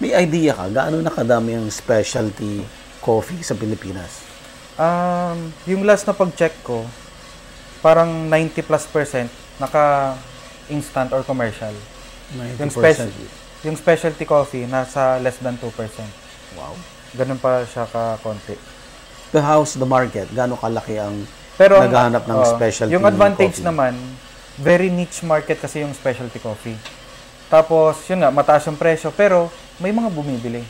May idea ka, gaano nakadami ang specialty coffee sa Pilipinas? Yung last na pag-check ko, parang 90+% naka-instant or commercial. 90%. Yung specialty coffee, nasa less than 2%. Wow. Ganun pa siya ka-konti. The how's the market? Gaano kalaki ang naghahanap ng specialty yung advantage coffee? naman, very niche market kasi yung specialty coffee. Tapos, yun nga, mataas yung presyo, pero may mga bumibili.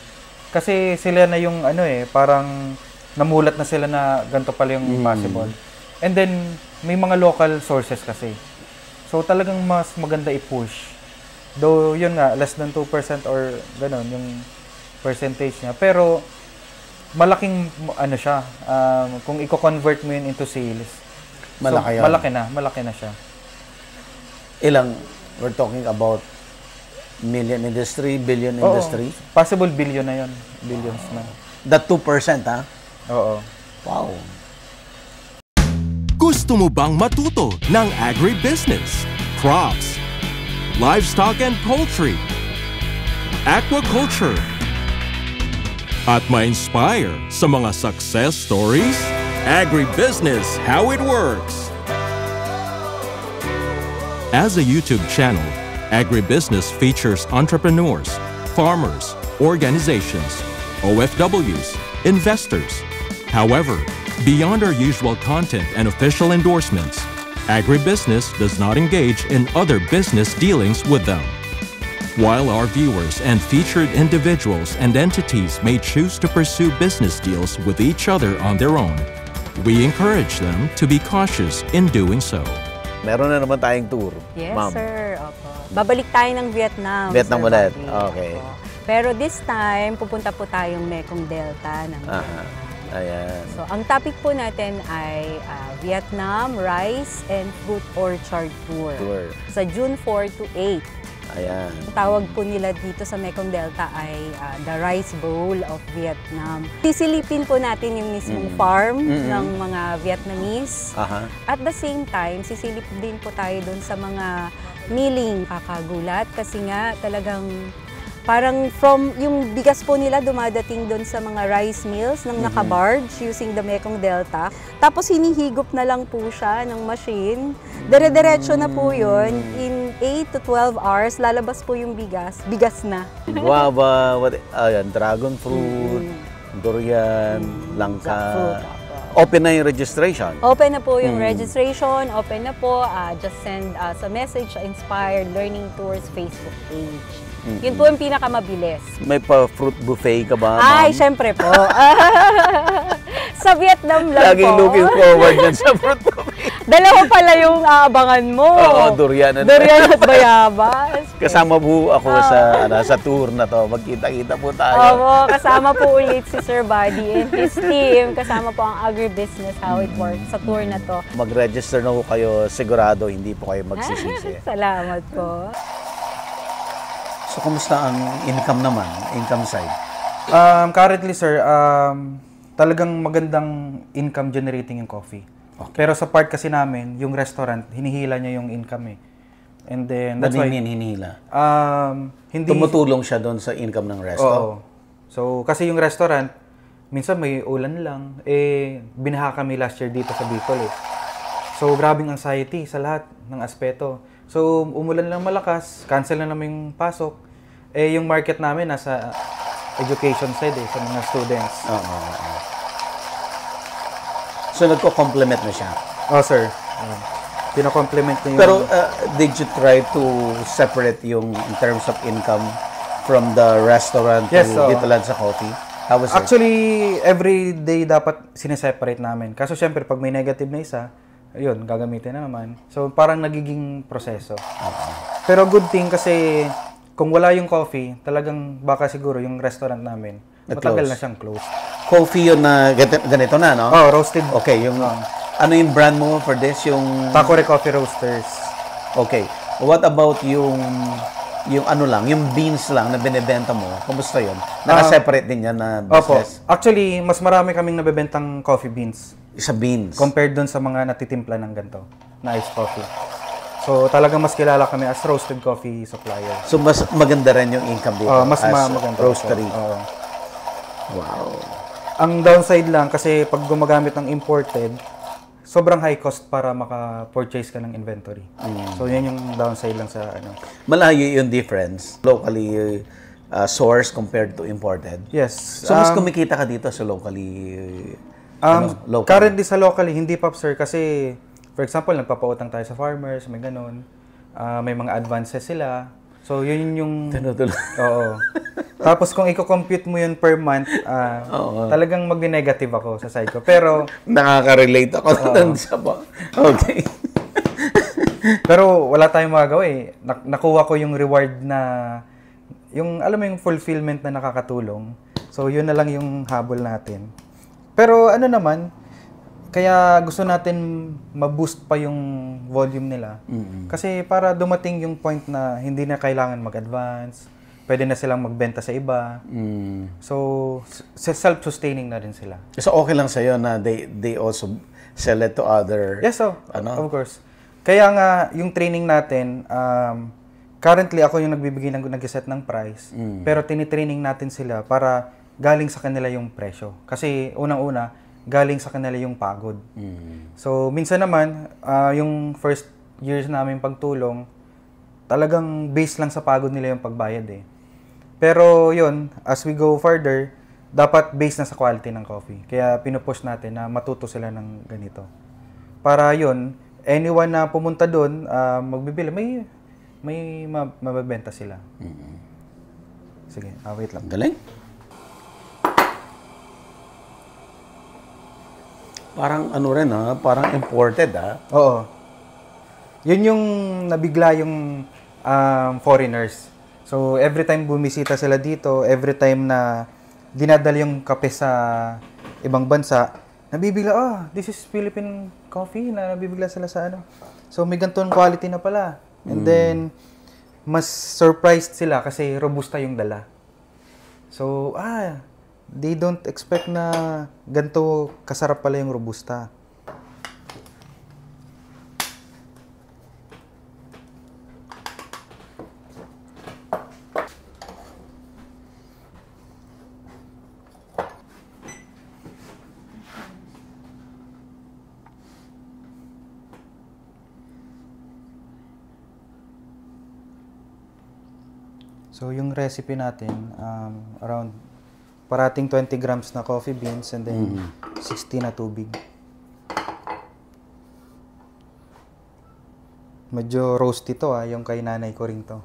Kasi sila na yung parang namulat na sila na ganito pala yung possible. And then, may mga local sources kasi. So, talagang mas maganda i-push. Though, yun nga, less than 2% or gano'n, yung percentage niya. Pero, malaking, siya, kung i-convert mo yun into sales. Malaki so, yan. Malaki na siya. Ilang, we're talking about million industry, billion industry? Possible billion na yun. Billions na. That 2%, ha? Oo. Wow. Gusto mo bang matuto ng agribusiness, crops, livestock and poultry, aquaculture, at ma-inspire sa mga success stories? Agribusiness, how it works. As a YouTube channel, Agribusiness features entrepreneurs, farmers, organizations, OFWs, investors. However, beyond our usual content and official endorsements, Agribusiness does not engage in other business dealings with them. While our viewers and featured individuals and entities may choose to pursue business deals with each other on their own, we encourage them to be cautious in doing so. Meron na naman tayong tour, Yes, ma'am. sir. Opo. Babalik tayo ng Vietnam. Vietnam Sir ulit. Bobby. Okay. Opo. Pero this time, pupunta po tayong Mekong Delta ng Vietnam. Ayan. So, ang topic po natin ay Vietnam Rice and Fruit Orchard Tour. Sa June 4 to 8. Ayan. Ang tawag po nila dito sa Mekong Delta ay the Rice Bowl of Vietnam. Sisilipin po natin yung mismong farm ng mga Vietnamese. At the same time, sisilip din po tayo doon sa mga milling kakagulat kasi nga talagang parang from yung bigas po nila dumadating doon sa mga rice mills ng nakabarge using the Mekong Delta. Tapos hinihigop na lang po siya ng machine. Dire-diretso na po yun. In 8 to 12 hours, lalabas po yung bigas. Bigas na. Guava, ayan, dragon fruit, durian, langka. Open na yung registration? Open na po yung registration. Open na po. Just send us a message sa Inspired Learning Tours Facebook page. Yun po yung pinakamabilis. May pa-fruit buffet ka ba, Ay, ma'am? syempre po. Sa Vietnam lang Laging po. looking forward yan sa fruit buffet. Dalawa pala yung aabangan mo. Oo, durian. Durian at bayabas. Kasama po ako sa tour na to. Magkita-kita po tayo. Oo, kasama po ulit si Sir Buddy and his team. Kasama po ang Agribusiness, how it works sa tour na to. Mag-register na po kayo. Sigurado hindi po kayo magsisisi. Salamat po. So, kumusta ang income naman? Income side? Currently, sir, talagang magandang income generating yung coffee. Okay. Pero sa part kasi namin, yung restaurant, hinihila niya yung income eh. And then, that's why... hinihila? Hindi... Tumutulong siya doon sa income ng resto? Oo. So, kasi yung restaurant, minsan may ulan lang. Binaha kami last year dito sa Bicol eh. So, grabing anxiety sa lahat ng aspeto. So, umulan lang malakas, cancel na naman yung pasok. Yung market namin nasa education side sa mga students. So, nagko-complement na siya? Oh, sir. Pino-complement niya yung... Pero, did you try to separate yung in terms of income from the restaurant Yes, to dito lang sa coffee? How was it? Actually, every day dapat sineseparate namin. Kaso, syempre, pag may negative na isa, ayun, gagamitin na naman. So, parang nagiging proseso. Pero good thing kasi kung wala yung coffee, talagang baka siguro yung restaurant namin, matagal na siyang close. Coffee yun na ganito na, no? Oh, roasted. Okay, yung ano yung brand mo for this? Yung Takore Coffee Roasters. Okay. What about yung ano lang, yung beans lang na binebenta mo? Kumusta yun? Naka-separate din yan na business? Opo. Actually, mas marami kaming nabebentang coffee beans. Sa beans? Compared dun sa mga natitimpla ng ganito, na iced coffee. So, talagang mas kilala kami as roasted coffee supplier. So, mas maganda rin yung income dito Mas as maganda. roastery. Oo. Wow. Ang downside lang, kasi pag gumagamit ng imported, sobrang high cost para maka-purchase ka ng inventory. So, yan yung downside lang sa ano. Malayo yung difference. Locally sourced compared to imported. Yes. So, mas kumikita ka dito sa locally local. Currently sa locally, hindi pa, sir, kasi for example, nagpapautang tayo sa farmers, may ganun. May mga advances sila. So, yun yung... Tinutulong. Oo. Tapos kung i-compute mo yun per month, talagang mag-negative ako sa side ko. Pero... Nakaka-relate ako doon sa Okay. Pero wala tayong magagawa eh. Nakuha ko yung reward na... Yung, alam mo yung fulfillment na nakakatulong. So, yun na lang yung habol natin. Pero ano naman, kaya gusto natin ma-boost pa yung volume nila. Kasi para dumating yung point na hindi na kailangan mag-advance, pwede na silang magbenta sa iba. So, self-sustaining na rin sila. So, okay lang sa'yo na they also sell it to other... Yes, of course. Kaya nga, yung training natin, currently ako yung nagbibigay nag-set ng price, pero tinitraining natin sila para galing sa kanila yung presyo. Kasi unang-una, galing sa kanila yung pagod. So, minsan naman, yung first years namin pagtulong, talagang base lang sa pagod nila yung pagbayad eh. Pero yun, as we go further, dapat base na sa quality ng coffee. Kaya pinupush natin na matuto sila ng ganito. Para yun, anyone na pumunta doon, magbibili, may mabebenta sila. Sige, wait lang. Galing. Parang ano rin parang imported Oo. Yun yung nabigla yung foreigners. So every time bumisita sila dito, every time na dinadala yung kape sa ibang bansa, nabibigla, this is Philippine coffee, na nabibigla sila sa ano. So may ganitong quality na pala. And then mas surprised sila kasi robusta yung dala. So they don't expect na ganito kasarap pala yung robusta. So yung recipe natin, around parating 20 grams na coffee beans and then 60 na tubig. Medyo roasty to yung kay nanay ko rin to.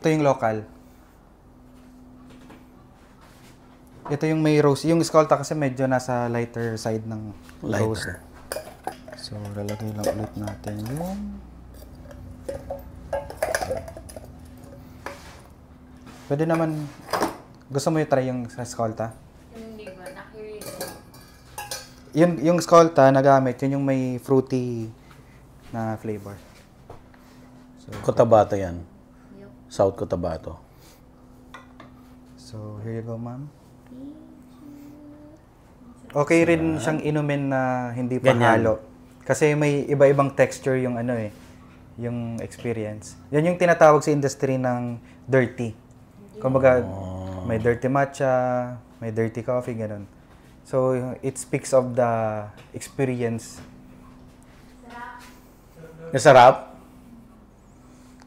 Ito yung local. Ito yung may roast. Yung Escolta kasi medyo nasa lighter side ng roast. So, lalagay lang ulit natin yung... Pwede naman... Gusto mo i-try yung sa Escolta? Hindi ba? Na-curious. Yung Escolta na gamit, yun yung may fruity na flavor. So, Cotabato yan. South Cotabato. So, here you go, ma'am. Okay rin siyang inumin na hindi pa halo. Kasi may iba-ibang texture yung yung experience. Yan yung tinatawag sa industry ng dirty. Kumbaga, may dirty matcha, may dirty coffee, ganun. So, it speaks of the experience. Masarap?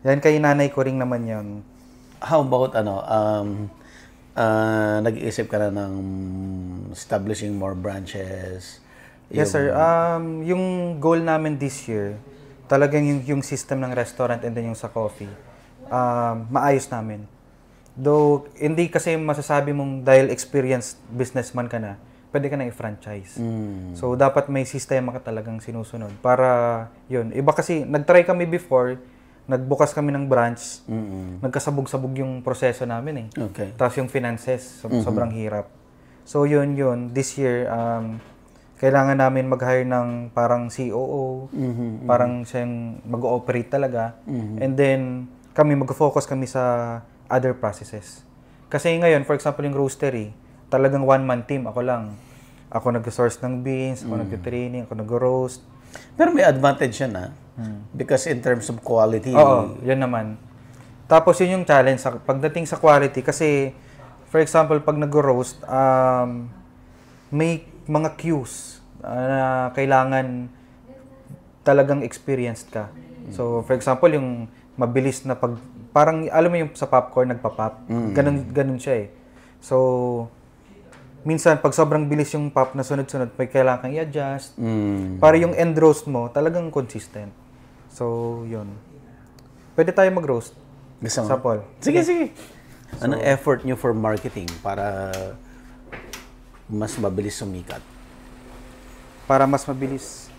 Yan kay nanay ko rin naman yun. How about nag-iisip ka na ng establishing more branches? Yes, sir. Yung goal namin this year, talagang yung system ng restaurant and then yung sa coffee, maayos namin. Though, hindi kasi masasabi mong dahil experienced businessman ka na, pwede ka na i-franchise. So, dapat may sistema ka talagang sinusunod. Para, yun. Iba kasi, nag-try kami before, nagbukas kami ng branch, nagkasabog-sabog yung proseso namin eh. Okay. Tapos yung finances, sobrang hirap. So yun, this year, kailangan namin mag-hire ng parang COO, parang siyang mag-ooperate talaga. And then, kami mag-focus kami sa other processes. Kasi ngayon, for example, yung roastery, talagang one-man team. Ako lang. Ako nag-source ng beans, ako nag-training, ako nag-roast. Pero may advantage yan, because in terms of quality. Oo, yan naman. Tapos yun yung challenge pagdating sa quality. Kasi, for example, pag nag-roast, may mga cues na kailangan talagang experienced ka. So, for example, yung mabilis na parang, alam mo yung sa popcorn, nagpa-pop. Ganun siya eh. So, minsan, pag sobrang bilis yung pop na sunod-sunod, may kailangan kang i-adjust. Para yung end roast mo, talagang consistent. So, yun. Pwede tayo mag-roast. Gusto mo? Sa Paul. Sige. Anong effort nyo for marketing para mas mabilis sumikat? Para mas mabilis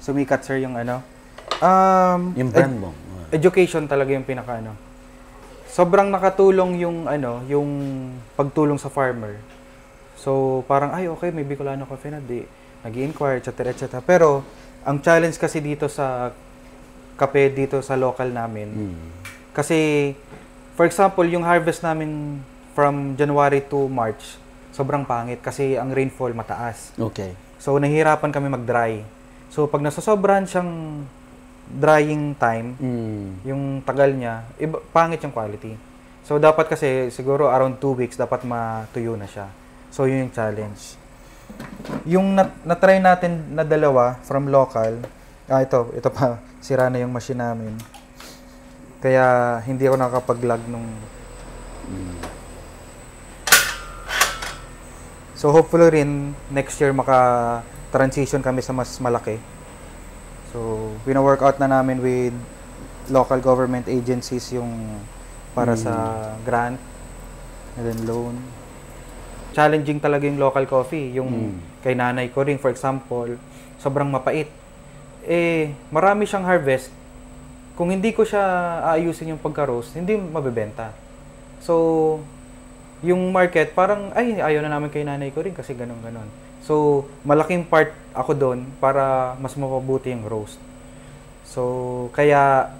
sumikat, sir, yung ano? Yung brand mo. Education talaga yung sobrang nakatulong yung yung pagtulong sa farmer. So, parang, ay, okay, may Bicolano Coffee na, nag-i-inquire, etc. Pero, ang challenge kasi dito sa kape dito sa local namin, kasi, for example, yung harvest namin from January to March, sobrang pangit kasi ang rainfall mataas. Okay. So, nahihirapan kami mag-dry. So, pag nasasobrahan siyang drying time, yung tagal niya, pangit yung quality. So, dapat kasi, siguro around 2 weeks, dapat matuyo na siya. So, yun yung challenge. Yung na-try natin na dalawa from local, ito pa, sira na yung machine namin. Kaya, hindi ako nakakapag-log nung... So, hopefully rin, next year maka-transition kami sa mas malaki. So, wina-workout na namin with local government agencies yung para sa grant and then loan. Challenging talaga yung local coffee. Yung kay nanay ko rin, for example, sobrang mapait. Marami siyang harvest. Kung hindi ko siya aayusin yung pagka-roast, hindi mabebenta. So, yung market, parang, ayaw na namin kay nanay ko rin kasi ganun-ganon. So, malaking part ako doon para mas mapabuti yung roast. So, kaya,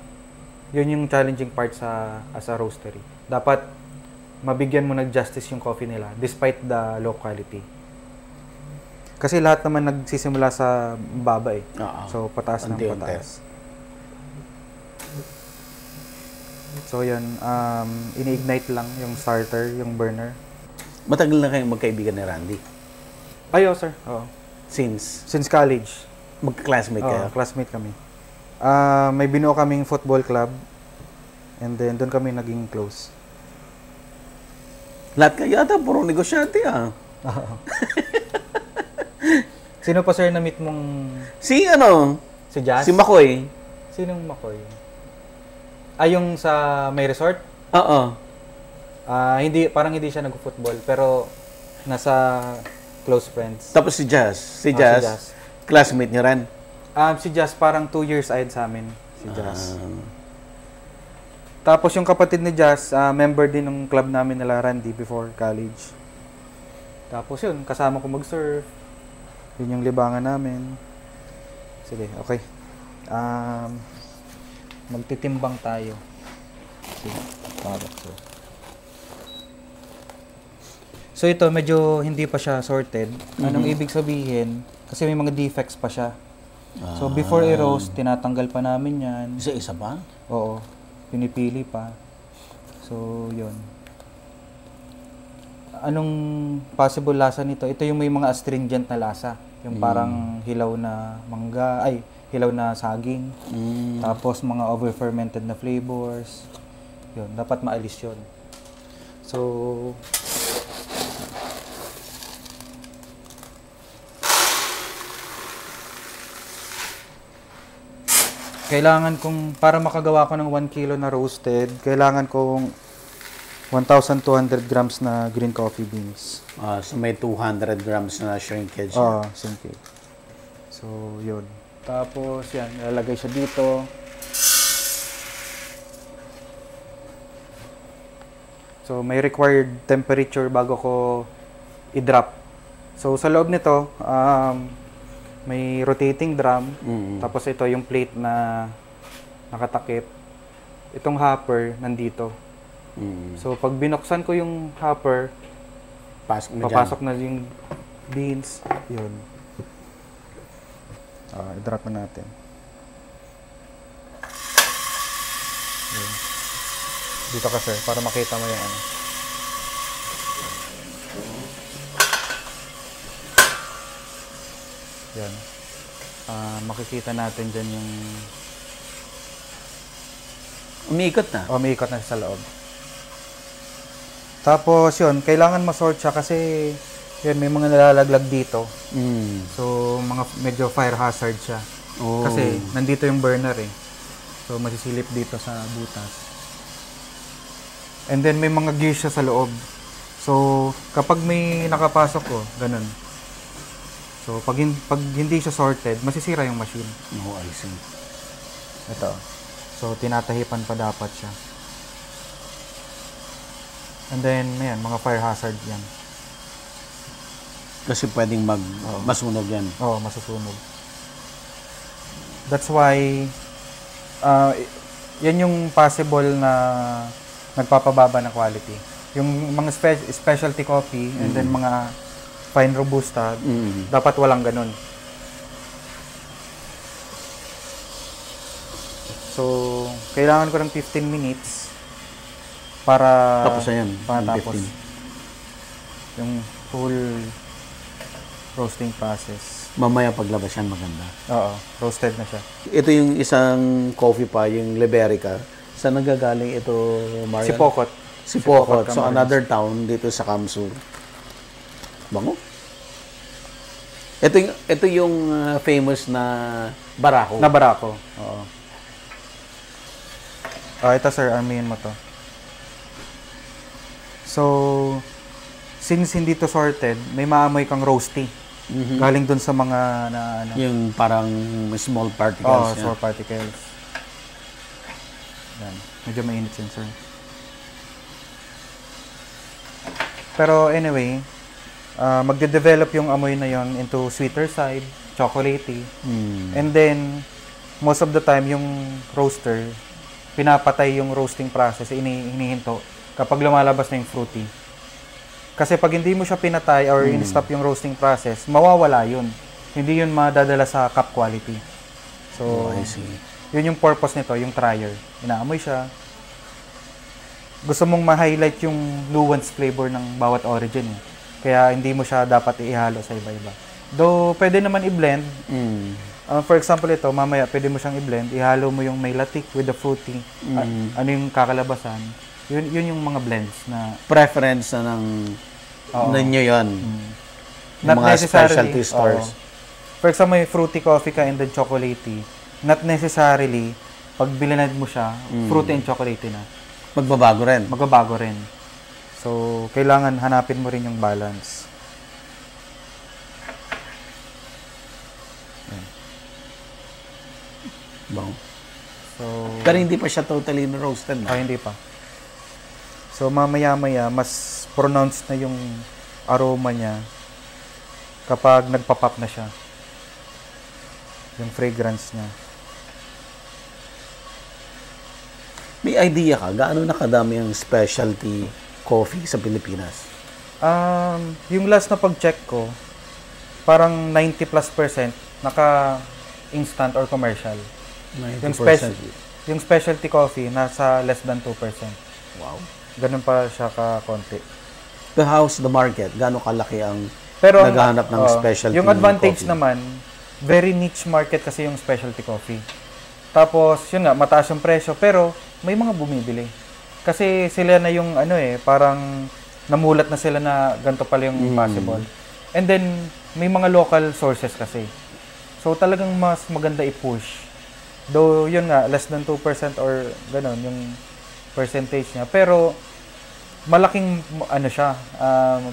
yun yung challenging part as a roastery. Dapat, mabigyan mo ng justice yung coffee nila despite the low quality. Kasi lahat naman nagsisimula sa baba eh. So, pataas ng pataas. So, yan. Ini-ignite lang yung starter, yung burner. Matagal na kayong magkaibigan ni Randy? Ayo, sir. Oo. Since college. Magka-classmate kayo? Classmate kami. May binuo kaming football club. And then, doon kami naging close. Lahat kayo ata, puro negosyante Sino pa, sir, na-meet mong... Si Jazz? Si Makoy. Sinong Makoy? Yung sa may resort? Oo. Parang hindi siya nag-football, pero nasa close friends. Tapos si Jazz. Si Jazz. Classmate niyo rin? Si Jazz, parang 2 years ahead sa amin. Si Jazz. Tapos yung kapatid ni Jazz, member din ng club namin nila Randy before college. Tapos yun, kasama ko mag-surf. Yun yung libangan namin. Sige, okay. Magtitimbang tayo. Sige, so ito, medyo hindi pa siya sorted. Anong ibig sabihin? Kasi may mga defects pa siya. So before i-roast, tinatanggal pa namin yan. Isa pa? Oo. Pinipili pa. So, yun. Anong possible lasa nito? Ito yung may mga astringent na lasa. Yung parang hilaw na mangga, hilaw na saging. Tapos mga over-fermented na flavors. Yun, dapat maalis yun. So, kailangan kong, para makagawa ko ng 1 kilo na roasted, kailangan kong 1,200 grams na green coffee beans. So may 200 grams na shrinkage. Shrinkage. So, yun. Tapos, yan, lalagay siya dito. So, may required temperature bago ko i-drop. So, sa loob nito, may rotating drum. Tapos ito yung plate na nakatakip. Itong hopper nandito. So, pag binuksan ko yung hopper, papasok na yung beans. Yun. I-drop na natin. Yun. Dito ka, sir, para makita mo yung ano. Yan. Makikita natin dyan yung... Umiikot na? Umiikot na sa loob. Tapos yun, kailangan masort siya kasi yun, may mga nalalaglag dito. So, medyo fire hazard siya. Kasi nandito yung burner eh. So, masisilip dito sa butas. And then, may mga gears siya sa loob. So, kapag may nakapasok ko, ganun. So, pag hindi siya sorted, masisira yung machine. I see. Ito. So, tinatahipan pa dapat siya. And then, ayan, mga fire hazard yan. Kasi pwedeng masunog yan. Oo, masusunog. That's why, yan yung possible na nagpapababa ng quality. Yung mga specialty coffee and then mga fine robusta, dapat walang ganun. So, kailangan ko ng 15 minutes para tapos na yan. Para tapos yung full roasting process. Mamaya paglabas yan maganda. Oo, roasted na siya. Ito yung isang coffee pa, yung Liberica. Saan nagagaling ito, Marian? Sipocot. So, another town dito sa Kamsur. Bango. Ito yung famous na barako. Na barako. Oo. Ito sir, armihin mo to. So, since hindi to sorted, may maamoy kang roasty. Galing dun sa mga ano. Yung parang small particles. Small particles. Yan. Medyo mainit yun, sir. Pero anyway, magde-develop yung amoy na yon into sweeter side, chocolatey. And then, most of the time, yung roaster, pinapatay yung roasting process, hinihinto kapag lumalabas na yung fruity. Kasi pag hindi mo siya pinatay or in-stop yung roasting process, mawawala yun. Hindi yun madadala sa cup quality. So, I see. Yun yung purpose nito, yung dryer. Inaamoy siya. Gusto mong ma-highlight yung nuance flavor ng bawat origin. Kaya hindi mo siya dapat ihalo sa iba-iba. Though, pwede naman i-blend. For example, ito, mamaya pwede mo siyang i-blend. Ihalo mo yung may latic with the fruity. Ano yung kakalabasan. Yun yung mga blends na... Preference na ng ninyo yun. Not mga specialty stores. For example, may fruity coffee ka and then chocolatey. Not necessarily, pag bilinad mo siya, fruity and chocolatey na. Magbabago rin. Magbabago rin. So, kailangan hanapin mo rin yung balance. Bang. So, pero hindi pa siya totally roasted na? Hindi pa. So, mamaya-maya, mas pronounced na yung aroma niya kapag nagpa-pop na siya. Yung fragrance niya. May idea ka, gaano nakadami ang specialty coffee sa Pilipinas? Yung last na pag-check ko, parang 90+% naka-instant or commercial. 90%? Yung specialty coffee, nasa less than 2%. Wow. Ganun pa siya ka-konti. But how's the market? Gaano kalaki ang naghahanap ng specialty yung advantage coffee? naman, very niche market kasi yung specialty coffee. Tapos, yun nga, mataas yung presyo, pero may mga bumibili. Kasi sila na yung parang namulat na sila na ganito pala yung possible. And then, may mga local sources kasi. So, talagang mas maganda i-push. Though, yun nga, less than 2% or gano'n, yung percentage niya. Pero, malaking, siya,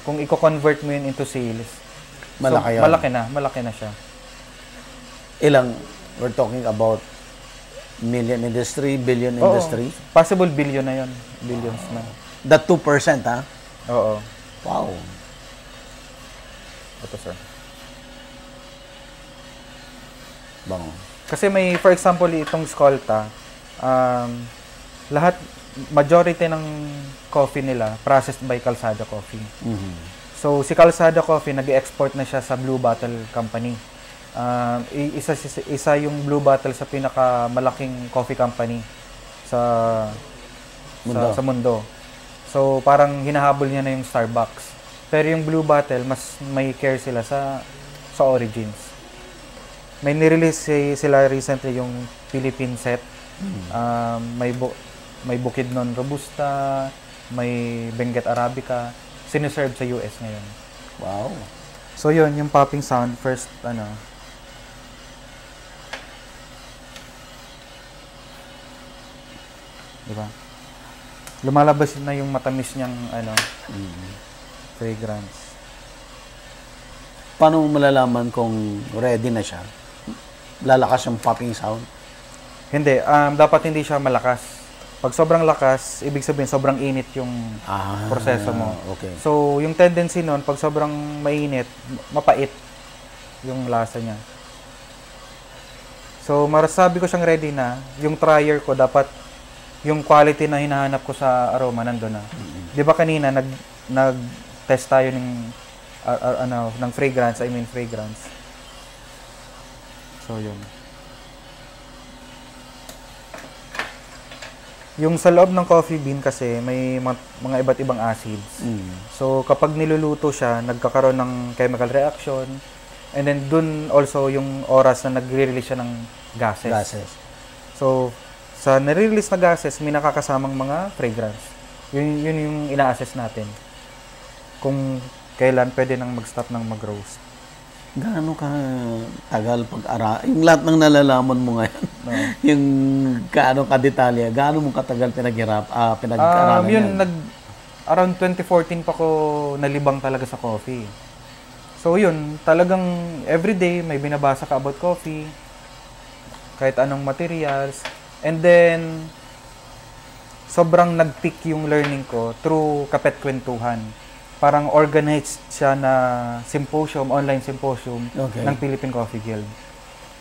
kung i-convert mo yun into sales, malaki na siya. Ilang, we're talking about million industry, billion industry? Possible billion na yun. Billions na. That 2%, ha? Oo. Wow. Ito, sir. Bango. Kasi may, for example, itong Skolta, lahat majority ng coffee nila processed by Calzada Coffee. So si Calzada Coffee nag-export na siya sa Blue Bottle Company. Isa yung Blue Bottle sa pinakamalaking coffee company sa mundo. So parang hinahabol niya na yung Starbucks. Pero yung Blue Bottle mas may care sila sa origins. May nirelease sila recently yung Philippine set. May Bukidnon Robusta, may Benguet Arabica, siniserve sa US ngayon. Wow. So yun, yung popping sound, first, diba? Lumalabas na yung matamis niyang, fragrance. Paano mo malalaman kung ready na siya? Lalakas yung popping sound? Hindi, dapat hindi siya malakas. Pag sobrang lakas, ibig sabihin sobrang init yung proseso mo. Okay. So, yung tendency nun, pag sobrang mainit, mapait yung lasa niya. So, marasabi ko siyang ready na. Yung dryer ko, dapat yung quality na hinahanap ko sa aroma, nandun na. Di ba kanina, nag-test tayo ng fragrance, fragrance. So, yun. Yung sa loob ng coffee bean kasi, may mga iba't ibang acids. So, kapag niluluto siya, nagkakaroon ng chemical reaction. And then, dun also yung oras na nagre-release siya ng gases. So, sa nare-release na gases, may nakakasamang mga fragrance. Yun yung ina-assess natin. Kung kailan pwede nang mag-stop ng mag-roast. Gaano ka tagal yung lahat ng nalalaman mo ngayon, yung gaano ka detalye, gaano mo katagal pinag-aralan yun, around 2014 pa ko nalibang talaga sa coffee. So yun, talagang everyday may binabasa ka about coffee, kahit anong materials, and then sobrang nag-peak yung learning ko through Kapet Kwentuhan. Parang organized siya na symposium, online symposium ng Philippine Coffee Guild.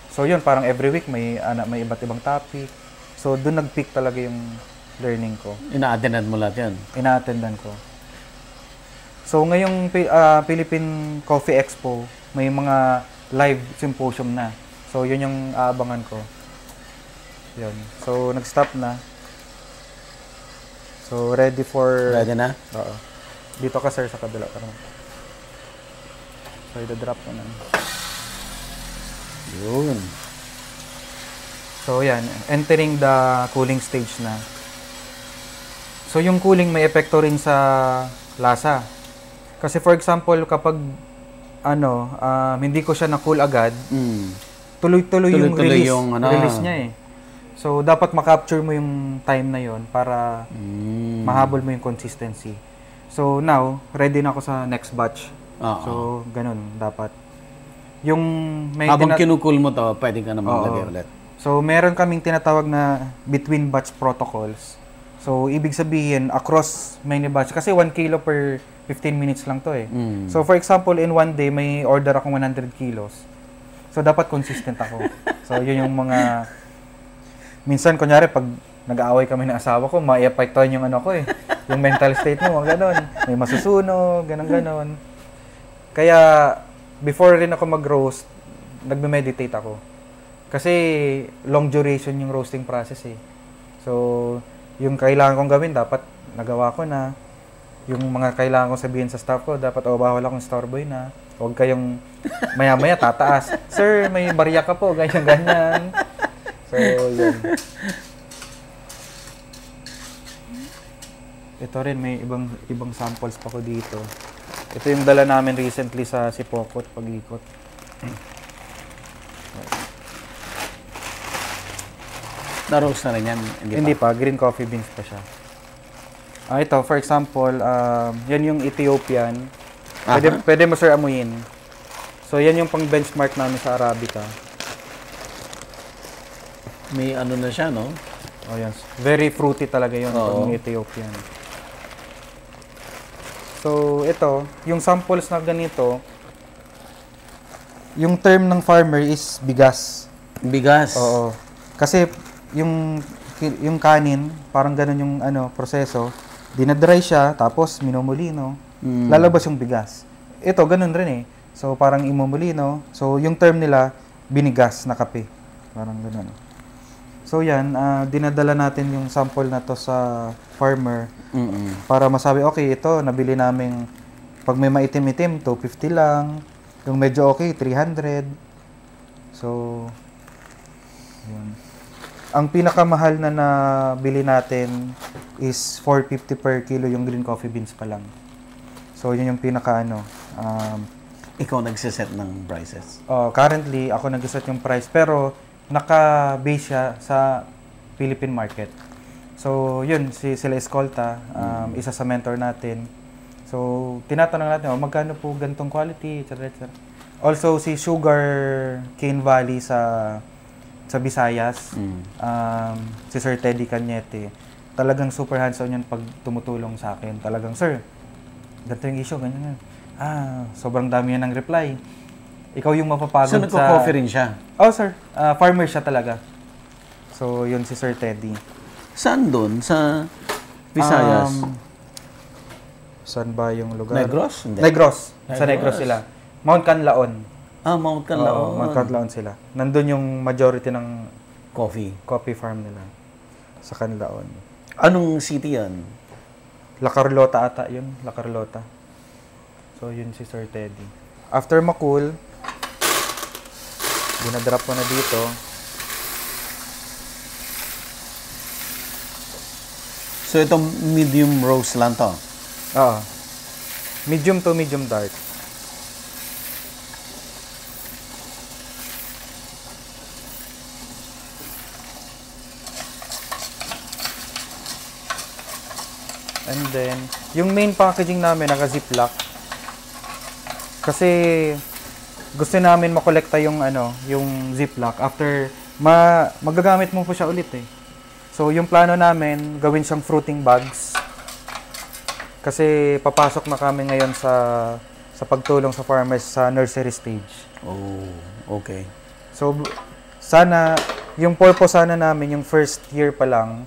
So yun, parang every week may iba't ibang topic. So doon nag-peak talaga yung learning ko. Ina-attendan mo lahat yan? Ina-attendan ko. So ngayong Philippine Coffee Expo, may mga live symposium na. So yun yung aabangan ko. Yun. So nag-stop na. So ready na? Oo. Dito ka, sir, sa kabila. So, i-drop ko na. Yun. So, yan. Entering the cooling stage na. So, yung cooling may epekto rin sa lasa. Kasi, for example, kapag hindi ko siya na-cool agad, tuloy-tuloy yung release niya eh. So, dapat makapture mo yung time na yon para mahabol mo yung consistency. So now, ready na ako sa next batch. So, ganun dapat. Yung habang kinukul mo to, pwede ka naman lagay ulit. So, meron kaming tinatawag na between batch protocols. So, ibig sabihin, across many batch. Kasi 1 kilo per 15 minutes lang to eh. So, for example, in one day, may order akong 100 kilos. So, dapat consistent ako. So, yun yung mga... Minsan, kunyari, pag nag-aaway kami ng asawa ko, ma-apektuhan yung yung mental state mo, gano'n. May masusunog, gano'n. Kaya, before rin ako mag-roast, nagme-meditate ako. Kasi, long duration yung roasting process eh. So, yung kailangan kong gawin, dapat nagawa ko na. Yung mga kailangan kong sabihin sa staff ko, dapat bawal akong store boy na. Huwag kayong maya-maya tataas. Sir, may barya ka po, ganyan. So, yun. Ito rin, may ibang samples pa ko dito. Ito yung dala namin recently sa Sipokot, pag-ikot. Na-roast na rin yan? Hindi pa, green coffee beans pa siya. Ito, for example, yan yung Ethiopian. Pwede mo sir amuyin. So, yan yung pang-benchmark namin sa Arabica. May na siya, no? Oh, yan. Very fruity talaga yun, pang Ethiopian. So, ito, yung samples na ganito, yung term ng farmer is bigas. Bigas? Oo. Kasi, yung yung kanin, parang ganun yung proseso. Dinadry siya, tapos minumulino. Lalabas yung bigas. Ito, ganun rin eh. So, parang imumulino. So, yung term nila, binigas na kape. Parang ganun. So, yan. Dinadala natin yung sample na to sa farmer para masabi, okay, ito, nabili namin, pag may maitim-itim, 250 lang. Yung medyo okay, 300. So, yun. Ang pinakamahal na nabili natin is 450 per kilo yung green coffee beans pa lang. So, yun yung Ikaw nagsiset ng prices? Currently, ako nag-set yung price. Pero, naka-base siya sa Philippine market. So, yun, sila Escolta, isa sa mentor natin. So, tinatanong natin, magkano po gantong quality, etc. Also, si Sugar Cane Valley sa Visayas, si Sir Teddy Cañete, talagang super hands-on yan pag tumutulong sa akin. Talagang, sir, ganito yung issue, ganyan. Sobrang dami yan ng reply. Ikaw yung mapapagod So, nagko-coffee rin siya? Oh, sir. Farmer siya talaga. So, yun si Sir Teddy. Saan doon? Sa Visayas? Saan ba yung lugar? Negros? Hindi. Negros. Sa Negros sila. Mount Canlaon. Mount Canlaon. Mount Canlaon sila. Nandun yung majority ng coffee farm nila. Sa Canlaon. Anong city yan? La Carlota ata yun. La Carlota. So, yun si Sir Teddy. After makul, dinadrop ko na dito. So, itong medium roast lang to? Oo. Medium to medium dark. And then, yung main packaging namin, naka-ziplock. Kasi, gusto namin makolekta yung, yung ziplock. After, magagamit mo po siya ulit eh. So, yung plano namin, gawin siyang fruiting bags. Kasi, papasok na kami ngayon sa pagtulong sa farmers sa nursery stage. Oh, okay. So, sana, yung purpose sana namin, yung first year pa lang,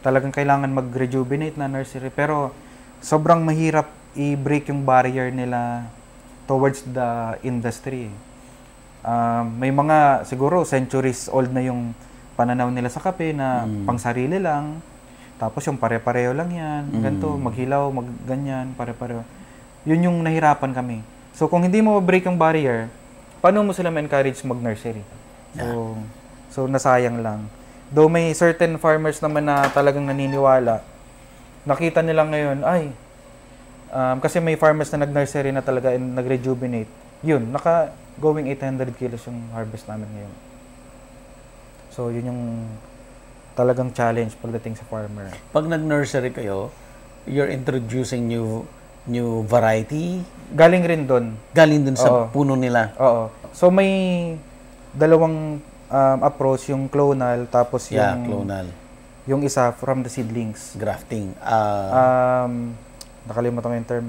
talagang kailangan mag-rejuvenate na nursery. Pero, sobrang mahirap i-break yung barrier nila towards the industry. May mga, siguro, centuries old na yung pananaw nila sa kape na pang-sarili lang. Tapos yung pare-pareho lang yan. Ganito, maghilaw, magganyan, pare-pareho. Yun yung nahirapan kami. So, kung hindi mo break yung barrier, paano mo sila ma-encourage mag-nursery? So, nasayang lang. Though may certain farmers naman na talagang naniniwala, nakita nila ngayon, kasi may farmers na nag-nursery na talaga and nag-rejuvenate. Yun, naka-going 800 kilos yung harvest namin ngayon. So, yun yung talagang challenge pagdating sa farmer. Pag nag-nursery kayo, you're introducing new variety? Galing rin doon. Galing dun sa puno nila? Oo. So, may dalawang approach, yung clonal, tapos clonal. Yung isa from the seedlings. Grafting. Nakalimutan ko yung term.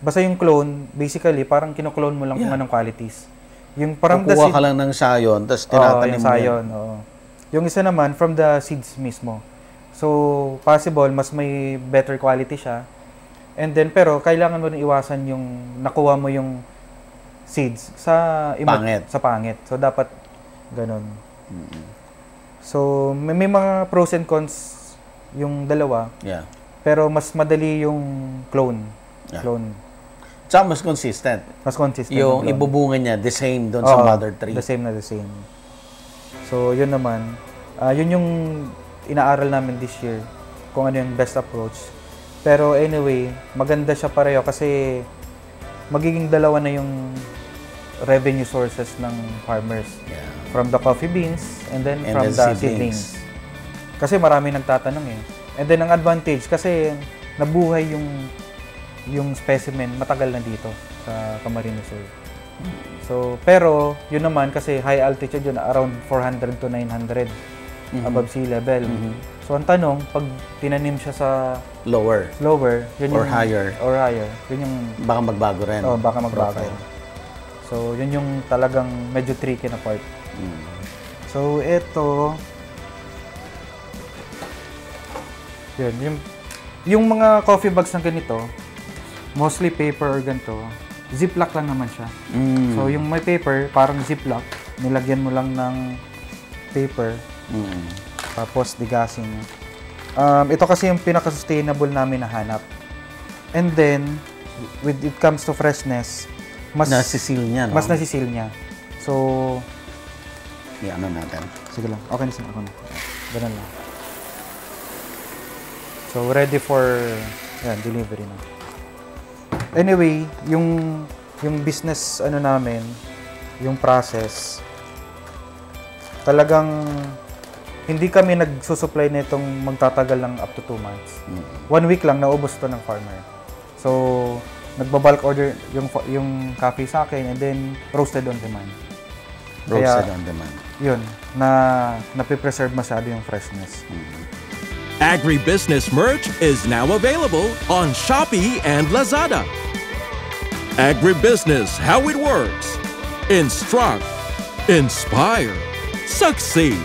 Basta yung clone, basically, parang kino-clone mo lang kung anong qualities. Yung parang kukuha ka lang ng sayon, tapos tinatanim mo sayon, Yung isa naman, from the seeds mismo. So, possible, mas may better quality siya. And then, pero, kailangan mo rin iwasan yung nakuha mo yung seeds sa pangit. So, dapat ganun. So, may mga pros and cons yung dalawa. Yeah. Pero mas madali yung clone. Yeah. Clone. Tsaka mas consistent. Mas consistent. Yung ibubunga niya, the same doon sa mother tree. The same. So, yun naman. Yun yung inaaral namin this year. Kung ano yung best approach. Pero anyway, maganda siya pareho kasi magiging dalawa na yung revenue sources ng farmers. Yeah. From the coffee beans and then from the seedlings. Kasi marami nagtatanong eh. And then ang advantage kasi nabuhay yung specimen matagal na dito sa Camarines Sur. So, pero yun naman kasi high altitude yun, around 400 to 900 above sea level. So ang tanong, pag tinanim siya sa lower yun or yung, higher, yun yung baka magbago rin. Baka magbago. So yun yung talagang medyo tricky na part. So ito Yun, yung mga coffee bags na ganito, mostly paper or ganito, ziplock lang naman siya. So yung may paper, parang ziplock, nilagyan mo lang ng paper, tapos digasin. Ito kasi yung pinaka-sustainable namin na hanap. And then, when it comes to freshness, mas nasisil niya, no? Mas nasisil niya. So, ano natin. Sige lang. Okay na siya. Ako na. Ganun lang. So, ready for delivery na. Anyway, yung business namin, yung process, talagang hindi kami nagsusupply nitong magtatagal lang up to 2 months. 1 week lang naubos to ng farmer. So, nagba-bulk order yung coffee sa akin and then roasted on demand. Roasted on demand. Yun, napipreserve masyado yung freshness. Agribusiness merch is now available on Shopee and Lazada. Agribusiness, how it works. Instruct, inspire, succeed.